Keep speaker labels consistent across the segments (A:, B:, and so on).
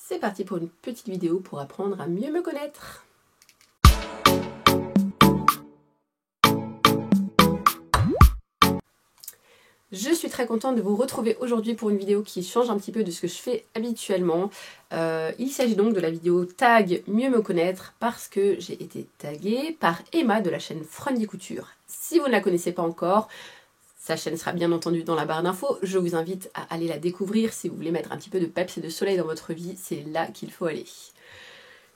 A: c'est parti pour une petite vidéo pour apprendre à mieux me connaître. Je suis très contente de vous retrouver aujourd'hui pour une vidéo qui change un petit peu de ce que je fais habituellement. Il s'agit donc de la vidéo tag mieux me connaître parce que j'ai été taguée par Emma de la chaîne Friendly Couture. Si vous ne la connaissez pas encore, sa chaîne sera bien entendu dans la barre d'infos. Je vous invite à aller la découvrir si vous voulez mettre un petit peu de peps et de soleil dans votre vie. C'est là qu'il faut aller.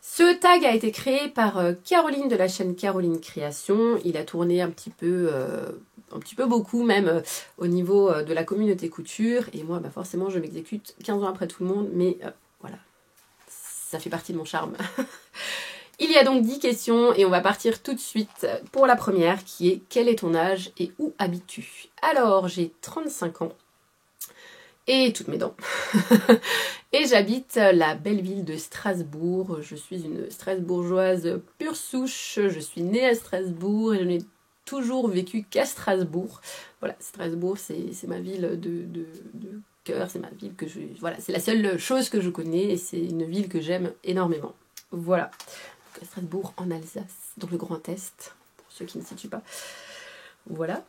A: Ce tag a été créé par Caroline de la chaîne Caroline Création. Il a tourné un petit peu beaucoup même au niveau de la communauté couture. Et moi, forcément, je m'exécute 15 ans après tout le monde. Mais voilà, ça fait partie de mon charme. Il y a donc 10 questions et on va partir tout de suite pour la première qui est: quel est ton âge et où habites-tu? Alors, j'ai 35 ans et toutes mes dents. Et j'habite la belle ville de Strasbourg. Je suis une Strasbourgeoise pure souche. Je suis née à Strasbourg et je n'ai toujours vécu qu'à Strasbourg. Voilà, Strasbourg, c'est ma ville de cœur. C'est ma ville que voilà, c'est la seule chose que je connais et c'est une ville que j'aime énormément. Voilà. Donc, Strasbourg en Alsace, dans le Grand Est, pour ceux qui ne situent pas. Voilà.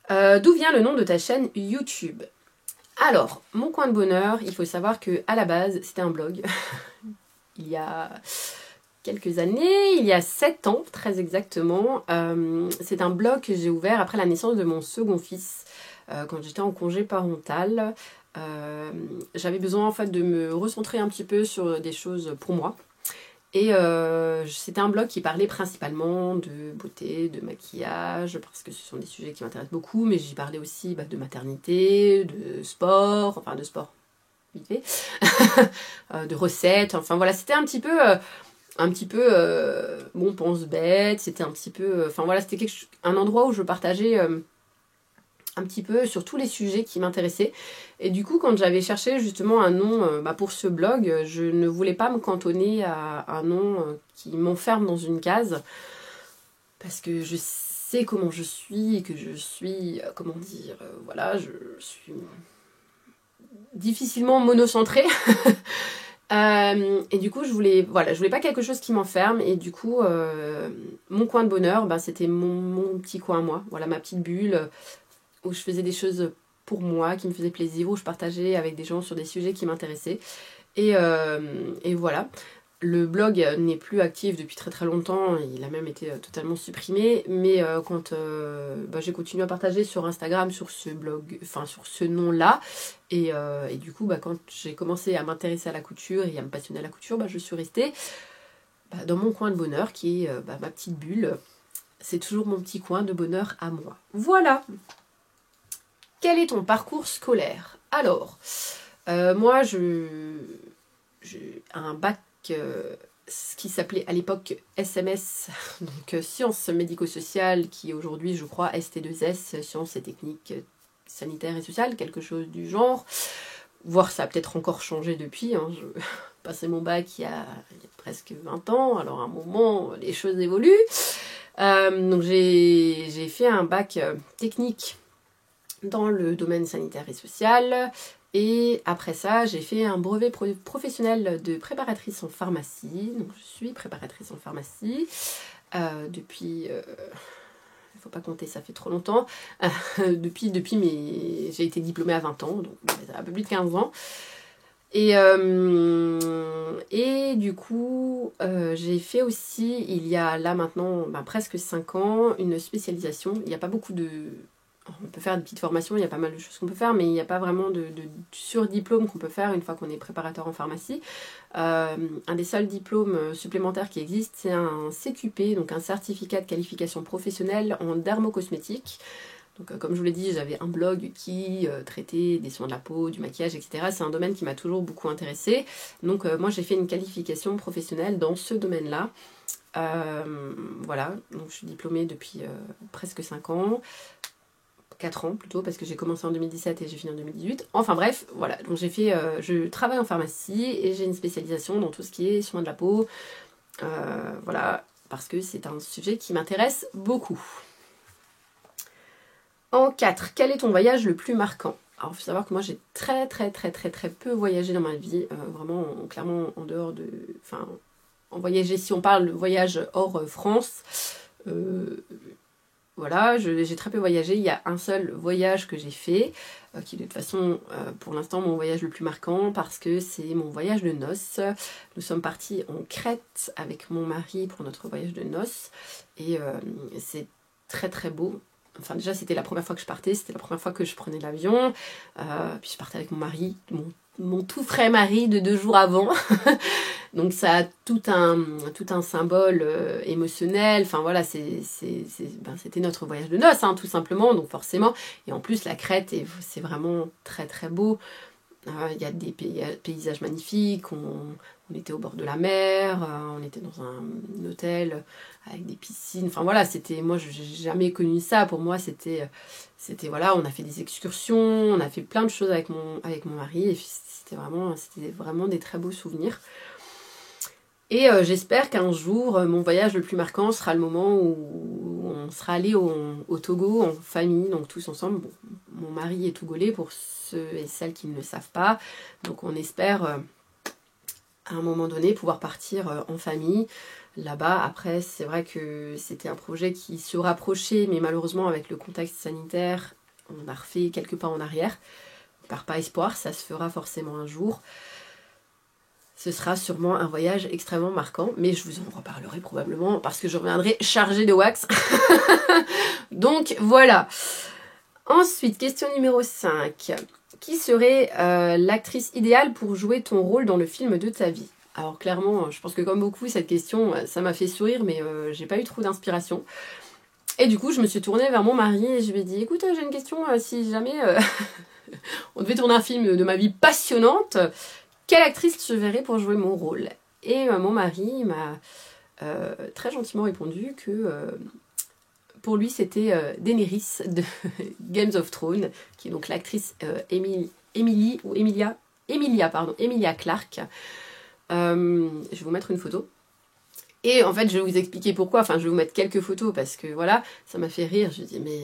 A: D'où vient le nom de ta chaîne YouTube? Alors, mon coin de bonheur, il faut savoir que à la base, c'était un blog. Il y a quelques années, il y a 7 ans, très exactement. C'est un blog que j'ai ouvert après la naissance de mon second fils, quand j'étais en congé parental. J'avais besoin en fait de me recentrer un petit peu sur des choses pour moi. Et c'était un blog qui parlait principalement de beauté, de maquillage, parce que ce sont des sujets qui m'intéressent beaucoup, mais j'y parlais aussi de maternité, de sport, enfin de sport, vite fait, de recettes, enfin voilà, c'était un petit peu bon, pense-bête, c'était un petit peu, enfin voilà, c'était un endroit où je partageais un petit peu sur tous les sujets qui m'intéressaient. Et du coup, quand j'avais cherché justement un nom pour ce blog, je ne voulais pas me cantonner à un nom qui m'enferme dans une case, parce que je sais comment je suis et que je suis, comment dire, voilà, je suis difficilement monocentrée. Et du coup, je voulais pas quelque chose qui m'enferme. Et du coup, mon coin de bonheur, c'était mon petit coin à moi, voilà, ma petite bulle, où je faisais des choses pour moi, qui me faisaient plaisir, où je partageais avec des gens sur des sujets qui m'intéressaient. Et voilà. Le blog n'est plus actif depuis très très longtemps, il a même été totalement supprimé, mais quand j'ai continué à partager sur Instagram, sur ce blog, enfin sur ce nom-là, et du coup quand j'ai commencé à m'intéresser à la couture et à me passionner à la couture, je suis restée dans mon coin de bonheur qui est ma petite bulle. C'est toujours mon petit coin de bonheur à moi. Voilà. Quel est ton parcours scolaire? Alors, moi, j'ai un bac ce qui s'appelait à l'époque SMS, donc sciences médico-sociales, qui aujourd'hui, je crois, ST2S, sciences et techniques sanitaires et sociales, quelque chose du genre. Voire ça a peut-être encore changé depuis. J'ai passé mon bac il y a presque 20 ans, alors à un moment, les choses évoluent. Donc j'ai fait un bac technique dans le domaine sanitaire et social, et après ça j'ai fait un brevet professionnel de préparatrice en pharmacie. Donc je suis préparatrice en pharmacie depuis, il faut pas compter, ça fait trop longtemps, j'ai été diplômée à 20 ans, donc un peu plus de 15 ans. Et du coup, j'ai fait aussi, il y a là maintenant presque 5 ans, une spécialisation. Il n'y a pas beaucoup de... On peut faire des petites formations, il y a pas mal de choses qu'on peut faire, mais il n'y a pas vraiment de surdiplôme qu'on peut faire une fois qu'on est préparateur en pharmacie. Un des seuls diplômes supplémentaires qui existent, c'est un CQP, donc un certificat de qualification professionnelle en dermocosmétique. Donc comme je vous l'ai dit, j'avais un blog qui traitait des soins de la peau, du maquillage, etc. C'est un domaine qui m'a toujours beaucoup intéressée. Donc moi j'ai fait une qualification professionnelle dans ce domaine-là. Voilà, donc je suis diplômée depuis presque 5 ans. 4 ans plutôt, parce que j'ai commencé en 2017 et j'ai fini en 2018. Enfin bref, voilà, donc je travaille en pharmacie et j'ai une spécialisation dans tout ce qui est soins de la peau. Voilà, parce que c'est un sujet qui m'intéresse beaucoup. En 4, quel est ton voyage le plus marquant? Alors, il faut savoir que moi, j'ai très peu voyagé dans ma vie. Vraiment, clairement, en dehors de... Enfin, en voyager, si on parle de voyage hors France, voilà, j'ai très peu voyagé. Il y a un seul voyage que j'ai fait, qui est de toute façon, pour l'instant, mon voyage le plus marquant, parce que c'est mon voyage de noces. Nous sommes partis en Crète avec mon mari pour notre voyage de noces. Et c'est très beau. Enfin, déjà, c'était la première fois que je partais, c'était la première fois que je prenais l'avion. Puis je partais avec mon mari, mon tout frais mari de 2 jours avant. Donc ça a tout un symbole émotionnel. Enfin voilà, c'était notre voyage de noces, hein, tout simplement. Donc forcément, et en plus la Crète, c'est vraiment très beau. Il y a des paysages magnifiques. On était au bord de la mer. On était dans un hôtel avec des piscines. Enfin voilà, moi j'ai jamais connu ça. Pour moi c'était voilà, on a fait des excursions, on a fait plein de choses avec mon mari et c'était vraiment des très beaux souvenirs. Et j'espère qu'un jour, mon voyage le plus marquant sera le moment où on sera allé au Togo en famille, donc tous ensemble. Bon, mon mari est togolais pour ceux et celles qui ne le savent pas. Donc on espère à un moment donné pouvoir partir en famille là-bas. Après, c'est vrai que c'était un projet qui se rapprochait, mais malheureusement avec le contexte sanitaire, on a refait quelques pas en arrière. On perd pas espoir, ça se fera forcément un jour. Ce sera sûrement un voyage extrêmement marquant, mais je vous en reparlerai probablement parce que je reviendrai chargée de wax. Donc voilà. Ensuite, question numéro 5. Qui serait l'actrice idéale pour jouer ton rôle dans le film de ta vie? Alors clairement, je pense que comme beaucoup, cette question, ça m'a fait sourire, mais j'ai pas eu trop d'inspiration. Et du coup, je me suis tournée vers mon mari et je lui ai dit, écoute, j'ai une question, si jamais on devait tourner un film de ma vie passionnante, quelle actrice je verrais pour jouer mon rôle? Et mon mari m'a très gentiment répondu que pour lui c'était Daenerys de Game of Thrones, qui est donc l'actrice Emilia Clarke. Je vais vous mettre une photo. Et en fait, je vais vous expliquer pourquoi. Enfin, je vais vous mettre quelques photos parce que voilà, ça m'a fait rire. Je dis, mais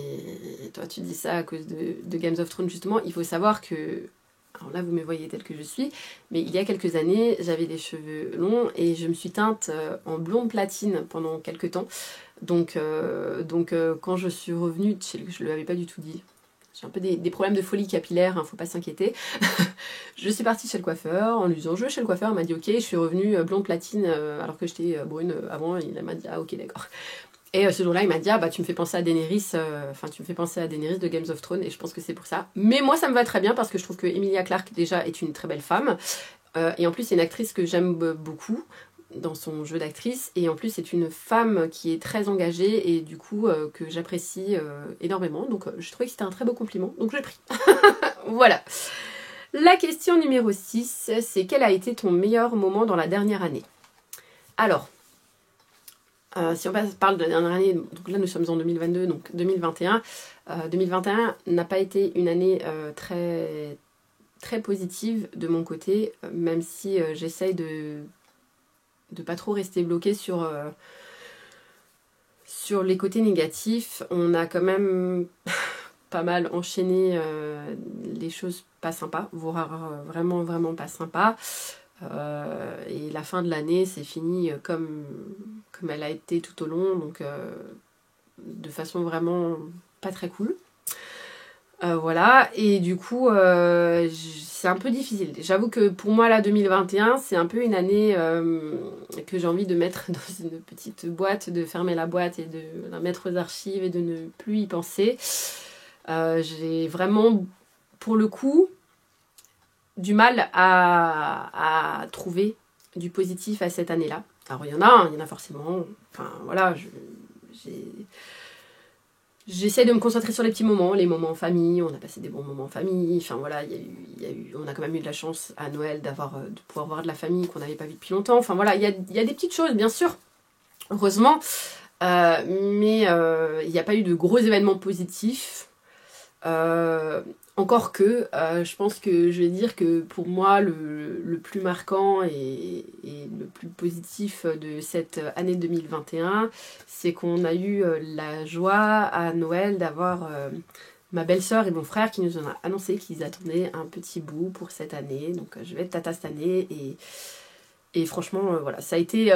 A: toi, tu dis ça à cause de Game of Thrones, justement. Il faut savoir que... Alors là, vous me voyez telle que je suis, mais il y a quelques années, j'avais des cheveux longs et je me suis teinte en blonde platine pendant quelques temps. Donc quand je suis revenue, je ne lui avais pas du tout dit. J'ai un peu des problèmes de folie capillaire, hein, faut pas s'inquiéter. Je suis partie chez le coiffeur en lui disant je vais chez le coiffeur, il m'a dit ok, je suis revenue blonde platine alors que j'étais brune avant, il m'a dit ah ok d'accord. Et ce jour-là, il m'a dit ah bah tu me fais penser à Daenerys, tu me fais penser à Daenerys de Game of Thrones et je pense que c'est pour ça. Mais moi ça me va très bien parce que je trouve que Emilia Clarke déjà est une très belle femme et en plus c'est une actrice que j'aime beaucoup dans son jeu d'actrice et en plus c'est une femme qui est très engagée et du coup que j'apprécie énormément. Donc je trouvais que c'était un très beau compliment, donc je l'ai pris. Voilà. La question numéro 6, c'est quel a été ton meilleur moment dans la dernière année? Alors, si on parle de la dernière année, donc là nous sommes en 2022, donc 2021. 2021 n'a pas été une année très positive de mon côté, même si j'essaye de pas trop rester bloquée sur les côtés négatifs. On a quand même pas mal enchaîné les choses pas sympas, voire vraiment pas sympas. Et la fin de l'année s'est finie comme elle a été tout au long, donc de façon vraiment pas très cool. Voilà, et du coup c'est un peu difficile. J'avoue que pour moi là 2021 c'est un peu une année que j'ai envie de mettre dans une petite boîte, de fermer la boîte et de la mettre aux archives et de ne plus y penser. J'ai vraiment pour le coup du mal à trouver du positif à cette année là. Alors il y en a forcément, enfin voilà, j'essaie de me concentrer sur les petits moments, les moments en famille, on a passé des bons moments en famille, enfin voilà, on a quand même eu de la chance à Noël de pouvoir voir de la famille qu'on n'avait pas vu depuis longtemps, enfin voilà, il y a des petites choses bien sûr, heureusement, mais il n'y a pas eu de gros événements positifs, encore que je pense que je vais dire que pour moi le plus marquant et le plus positif de cette année 2021, c'est qu'on a eu la joie à Noël d'avoir ma belle-sœur et mon frère qui nous ont annoncé qu'ils attendaient un petit bout pour cette année. Donc je vais être tata cette année et franchement, voilà, ça a été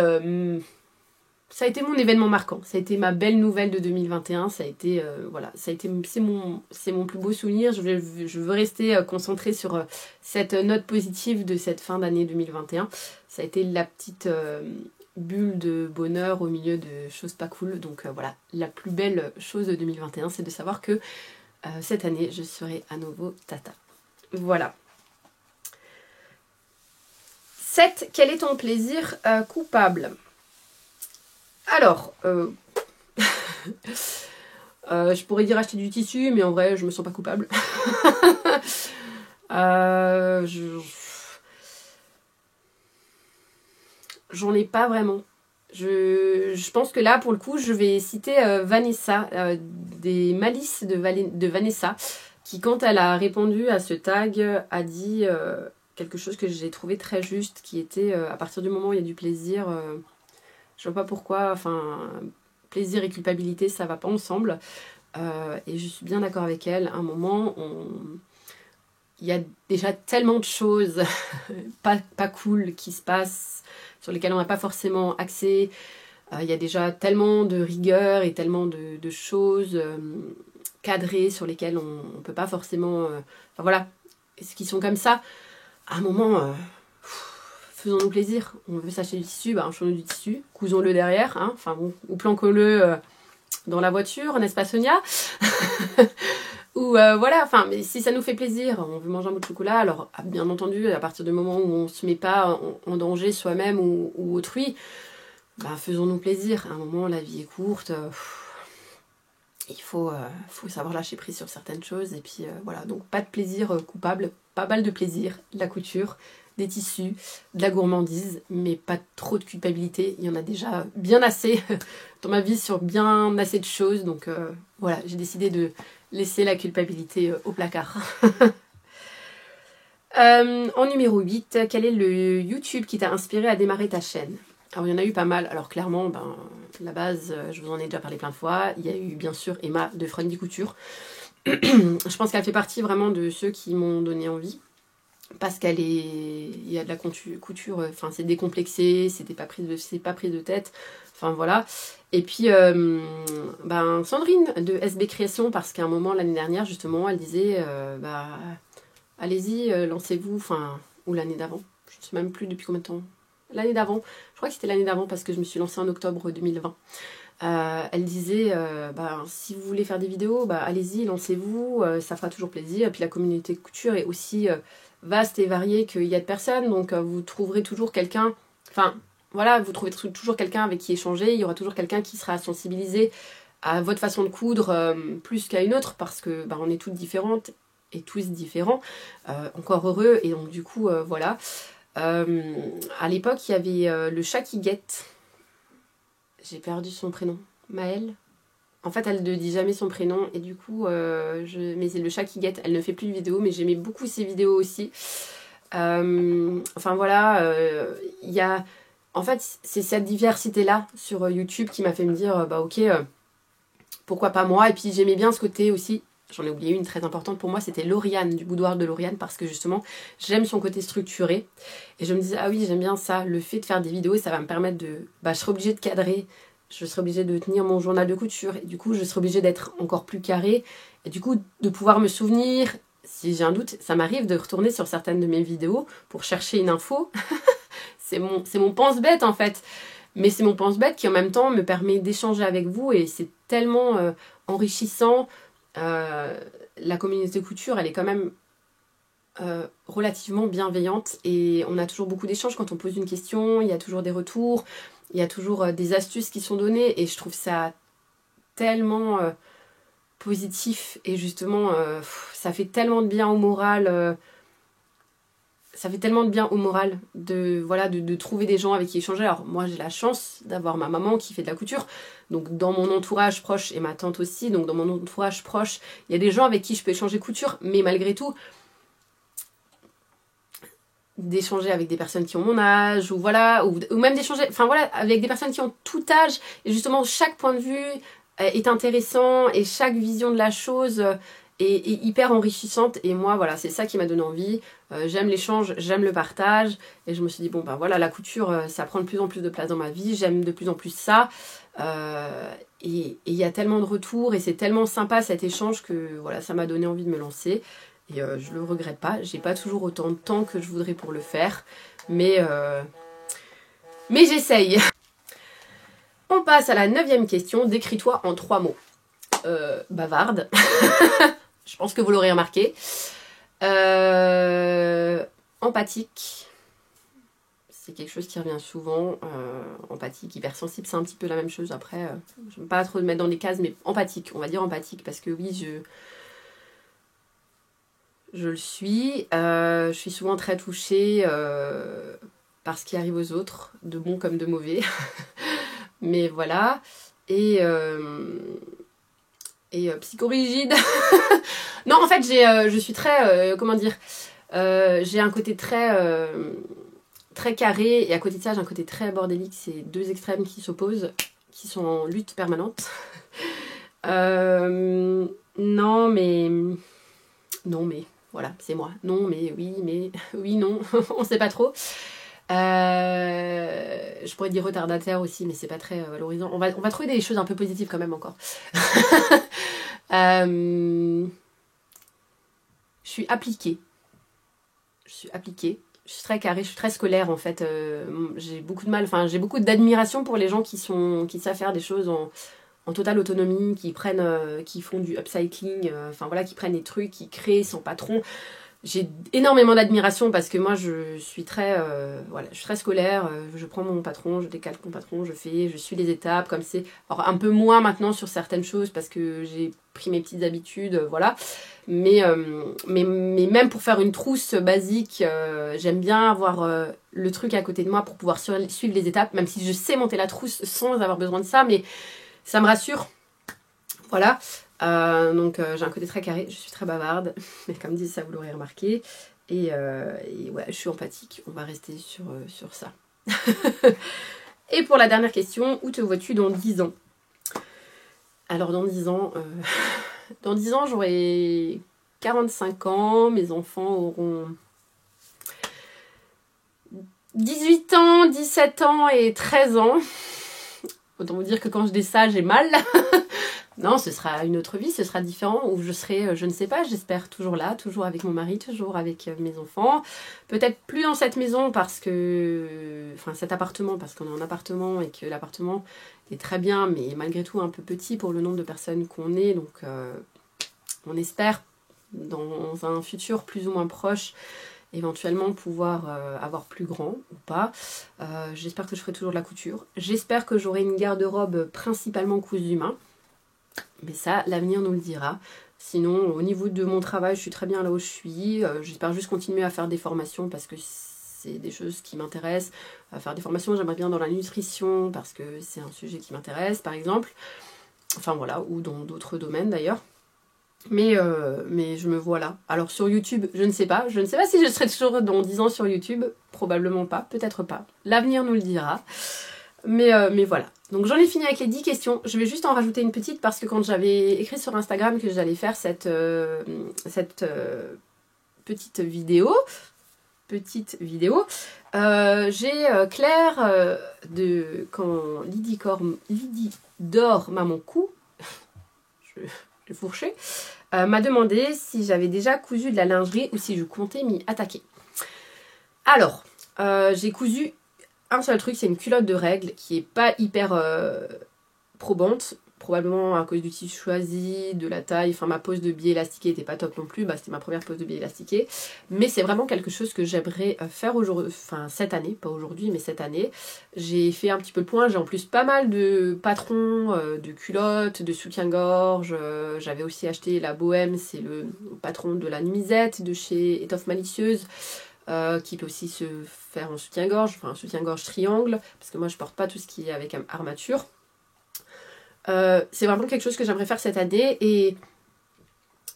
A: mon événement marquant. Ça a été ma belle nouvelle de 2021. Ça a été, voilà, c'est mon plus beau souvenir. Je veux rester concentrée sur cette note positive de cette fin d'année 2021. Ça a été la petite bulle de bonheur au milieu de choses pas cool. Donc voilà, la plus belle chose de 2021, c'est de savoir que cette année, je serai à nouveau tata. Voilà. 7. Quel est ton plaisir coupable? Alors, je pourrais dire acheter du tissu, mais en vrai, je me sens pas coupable. J'en ai pas vraiment. Je pense que là, pour le coup, je vais citer Vanessa, des Malices de Vanessa, qui, quand elle a répondu à ce tag, a dit quelque chose que j'ai trouvé très juste, qui était à partir du moment où il y a du plaisir, je vois pas pourquoi, enfin, plaisir et culpabilité, ça va pas ensemble. Et je suis bien d'accord avec elle. À un moment, il y a déjà tellement de choses pas cool qui se passent, sur lesquelles on n'a pas forcément accès. Il y a déjà tellement de rigueur et tellement de choses cadrées sur lesquelles on ne peut pas forcément... enfin voilà, ce qui sont comme ça. À un moment, faisons-nous plaisir. On veut s'acheter du tissu, bah, achetons-nous du tissu, cousons-le derrière, hein, enfin bon, ou planquons-le dans la voiture, n'est-ce pas Sonia? Ou voilà, enfin, mais si ça nous fait plaisir, on veut manger un bout de chocolat, alors bien entendu, à partir du moment où on ne se met pas en danger soi-même ou autrui, bah, faisons-nous plaisir. À un moment, la vie est courte, il faut savoir lâcher prise sur certaines choses, et puis voilà, donc pas de plaisir coupable, pas mal de plaisir, de la couture, des tissus, de la gourmandise, mais pas trop de culpabilité, il y en a déjà bien assez dans ma vie sur bien assez de choses, donc voilà, j'ai décidé de laisser la culpabilité au placard. En numéro 8, quel est le YouTube qui t'a inspiré à démarrer ta chaîne? Alors il y en a eu pas mal, alors clairement, ben, la base, je vous en ai déjà parlé plein de fois, il y a eu bien sûr Emma de Friendly Couture. Je pense qu'elle fait partie vraiment de ceux qui m'ont donné envie, parce il y a de la couture, enfin c'est décomplexé, c'est pas pris de tête, enfin voilà. Et puis ben, Sandrine de SB Création, parce qu'à un moment l'année dernière justement elle disait bah allez-y, lancez-vous, enfin, ou l'année d'avant, je ne sais même plus depuis combien de temps, l'année d'avant, je crois que c'était l'année d'avant parce que je me suis lancée en octobre 2020. Elle disait, bah, si vous voulez faire des vidéos, bah, allez-y, lancez-vous, ça fera toujours plaisir. Et puis la communauté de couture est aussi vaste et variée qu'il y a de personnes, donc vous trouverez toujours quelqu'un, enfin voilà, vous trouverez toujours quelqu'un avec qui échanger, il y aura toujours quelqu'un qui sera sensibilisé à votre façon de coudre plus qu'à une autre, parce que bah, on est toutes différentes et tous différents, encore heureux, et donc du coup, voilà. À l'époque, il y avait le chat qui guette. J'ai perdu son prénom. Maëlle. En fait, elle ne dit jamais son prénom. Et du coup, mais c'est le chat qui guette. Elle ne fait plus de vidéos, mais j'aimais beaucoup ses vidéos aussi. Enfin voilà, il y a... En fait, c'est cette diversité-là sur YouTube qui m'a fait me dire, bah ok, pourquoi pas moi? Et puis j'aimais bien ce côté aussi. J'en ai oublié une très importante pour moi, c'était Lauriane, du boudoir de Lauriane, parce que justement, j'aime son côté structuré. Et je me disais, ah oui, j'aime bien ça, le fait de faire des vidéos, ça va me permettre de... Bah, je serai obligée de cadrer, je serai obligée de tenir mon journal de couture, et du coup, je serai obligée d'être encore plus carrée, et du coup, de pouvoir me souvenir, si j'ai un doute, ça m'arrive de retourner sur certaines de mes vidéos pour chercher une info. C'est mon pense-bête, en fait. Mais c'est mon pense-bête qui, en même temps, me permet d'échanger avec vous, et c'est tellement enrichissant. La communauté couture, elle est quand même relativement bienveillante, et on a toujours beaucoup d'échanges quand on pose une question, il y a toujours des retours, il y a toujours des astuces qui sont données, et je trouve ça tellement positif, et justement ça fait tellement de bien au moral, ça fait tellement de bien au moral de, voilà, de trouver des gens avec qui échanger. Alors moi j'ai la chance d'avoir ma maman qui fait de la couture, donc dans mon entourage proche, et ma tante aussi, donc dans mon entourage proche, il y a des gens avec qui je peux échanger couture, mais malgré tout, d'échanger avec des personnes qui ont mon âge, ou voilà, ou même d'échanger, enfin voilà, avec des personnes qui ont tout âge, et justement chaque point de vue est intéressant, et chaque vision de la chose et hyper enrichissante. Et moi, voilà, c'est ça qui m'a donné envie. J'aime l'échange, j'aime le partage. Et je me suis dit, bon, ben voilà, la couture, ça prend de plus en plus de place dans ma vie. J'aime de plus en plus ça. Et il y a tellement de retours et c'est tellement sympa cet échange que voilà, ça m'a donné envie de me lancer. Et je le regrette pas. J'ai pas toujours autant de temps que je voudrais pour le faire. Mais j'essaye. On passe à la 9e question. Décris-toi en 3 mots. Bavarde. Je pense que vous l'aurez remarqué. Empathique. C'est quelque chose qui revient souvent. Empathique, hypersensible, c'est un petit peu la même chose. Après, je n'aime pas trop me mettre dans des cases, mais empathique. On va dire empathique parce que oui, je le suis. Je suis souvent très touchée par ce qui arrive aux autres, de bon comme de mauvais. Mais voilà. Et psychorigide. Non, en fait, je suis très... comment dire j'ai un côté très carré et à côté de ça, j'ai un côté très bordélique. C'est 2 extrêmes qui s'opposent, qui sont en lutte permanente. Non, mais... Voilà, c'est moi. Non, mais oui, non. On sait pas trop. Je pourrais dire retardataire aussi, mais c'est pas très valorisant. On va trouver des choses un peu positives quand même encore. Je suis appliquée. Je suis très carrée, je suis très scolaire en fait. J'ai beaucoup de mal, enfin j'ai beaucoup d'admiration pour les gens qui savent faire des choses en totale autonomie, qui font du upcycling, enfin voilà, qui prennent des trucs, qui créent sans patron. J'ai énormément d'admiration parce que moi je suis très scolaire, je prends mon patron, je décalque mon patron, je suis les étapes comme c'est. Alors un peu moins maintenant sur certaines choses parce que j'ai pris mes petites habitudes, voilà. Mais même pour faire une trousse basique, j'aime bien avoir le truc à côté de moi pour pouvoir suivre les étapes, même si je sais monter la trousse sans avoir besoin de ça, mais ça me rassure. Voilà. Donc j'ai un côté très carré, je suis très bavarde, mais comme dit ça vous l'aurez remarqué, et ouais je suis empathique, on va rester sur ça. Et pour la dernière question, où te vois-tu dans 10 ans? Alors dans 10 ans, dans 10 ans j'aurai 45 ans, mes enfants auront 18 ans, 17 ans et 13 ans. Autant vous dire que quand je dis ça j'ai mal. Non, ce sera une autre vie, ce sera différent, où je serai, je ne sais pas, j'espère toujours là, toujours avec mon mari, toujours avec mes enfants. Peut-être plus dans cette maison parce que... Enfin, cet appartement, parce qu'on est en appartement et que l'appartement est très bien, mais malgré tout un peu petit pour le nombre de personnes qu'on est. Donc, on espère, dans un futur plus ou moins proche, éventuellement pouvoir avoir plus grand ou pas. J'espère que je ferai toujours de la couture. J'espère que j'aurai une garde-robe principalement cousue main. Mais ça, l'avenir nous le dira. Sinon, au niveau de mon travail, je suis très bien là où je suis. J'espère juste continuer à faire des formations parce que c'est des choses qui m'intéressent. À faire des formations, j'aimerais bien dans la nutrition parce que c'est un sujet qui m'intéresse, par exemple. Enfin voilà, ou dans d'autres domaines d'ailleurs. Mais je me vois là. Alors sur YouTube, je ne sais pas. Je ne sais pas si je serai toujours dans 10 ans sur YouTube. Probablement pas, peut-être pas. L'avenir nous le dira. Mais voilà. Donc j'en ai fini avec les 10 questions. Je vais juste en rajouter une petite parce que quand j'avais écrit sur Instagram que j'allais faire cette petite vidéo, j'ai Claire quand Lydie dort maman cou, je fourché, m'a demandé si j'avais déjà cousu de la lingerie ou si je comptais m'y attaquer. Alors, j'ai cousu un seul truc, c'est une culotte de règle qui est pas hyper probante, probablement à cause du tissu choisi, de la taille, enfin ma pose de biais élastiqué était pas top non plus, bah, c'était ma première pose de biais élastiqué, mais c'est vraiment quelque chose que j'aimerais faire aujourd'hui, enfin cette année, pas aujourd'hui mais cette année. J'ai fait un petit peu le point, j'ai en plus pas mal de patrons, de culottes, de soutien-gorge, j'avais aussi acheté la Bohème, c'est le patron de la nuisette de chez Étoffe Malicieuse, qui peut aussi se faire en soutien-gorge, enfin un soutien-gorge triangle, parce que moi je porte pas tout ce qui est avec armature. C'est vraiment quelque chose que j'aimerais faire cette année, et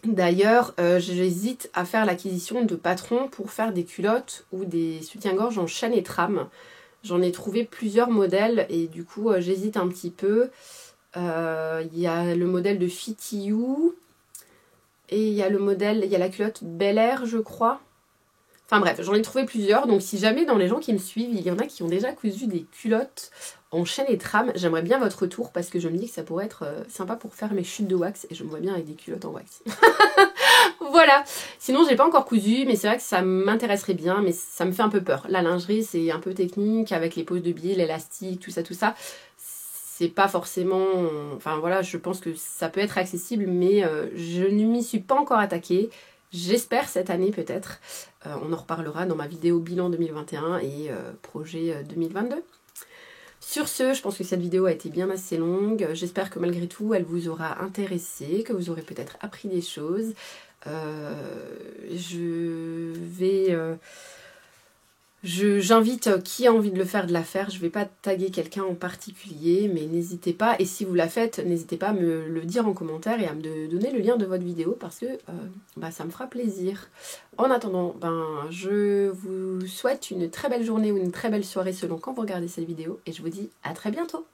A: d'ailleurs j'hésite à faire l'acquisition de patrons pour faire des culottes ou des soutiens-gorge en chaîne et trame. J'en ai trouvé plusieurs modèles et du coup j'hésite un petit peu. Il y a le modèle de Fit You. Et il y a le modèle, il y a la culotte Bel Air, je crois. Enfin bref, j'en ai trouvé plusieurs, donc si jamais dans les gens qui me suivent, il y en a qui ont déjà cousu des culottes en chaîne et trame, j'aimerais bien votre retour parce que je me dis que ça pourrait être sympa pour faire mes chutes de wax et je me vois bien avec des culottes en wax. Voilà, sinon j'ai pas encore cousu, mais c'est vrai que ça m'intéresserait bien, mais ça me fait un peu peur. La lingerie c'est un peu technique avec les poses de billes, l'élastique, tout ça. C'est pas forcément... Enfin voilà, je pense que ça peut être accessible, mais je ne m'y suis pas encore attaquée. J'espère cette année peut-être. On en reparlera dans ma vidéo bilan 2021 et projet 2022. Sur ce, je pense que cette vidéo a été bien assez longue. J'espère que malgré tout, elle vous aura intéressé, que vous aurez peut-être appris des choses. J'invite qui a envie de le faire de la faire. Je ne vais pas taguer quelqu'un en particulier, mais n'hésitez pas. Et si vous la faites, n'hésitez pas à me le dire en commentaire et à me donner le lien de votre vidéo parce que ça me fera plaisir. En attendant, je vous souhaite une très belle journée ou une très belle soirée selon quand vous regardez cette vidéo et je vous dis à très bientôt.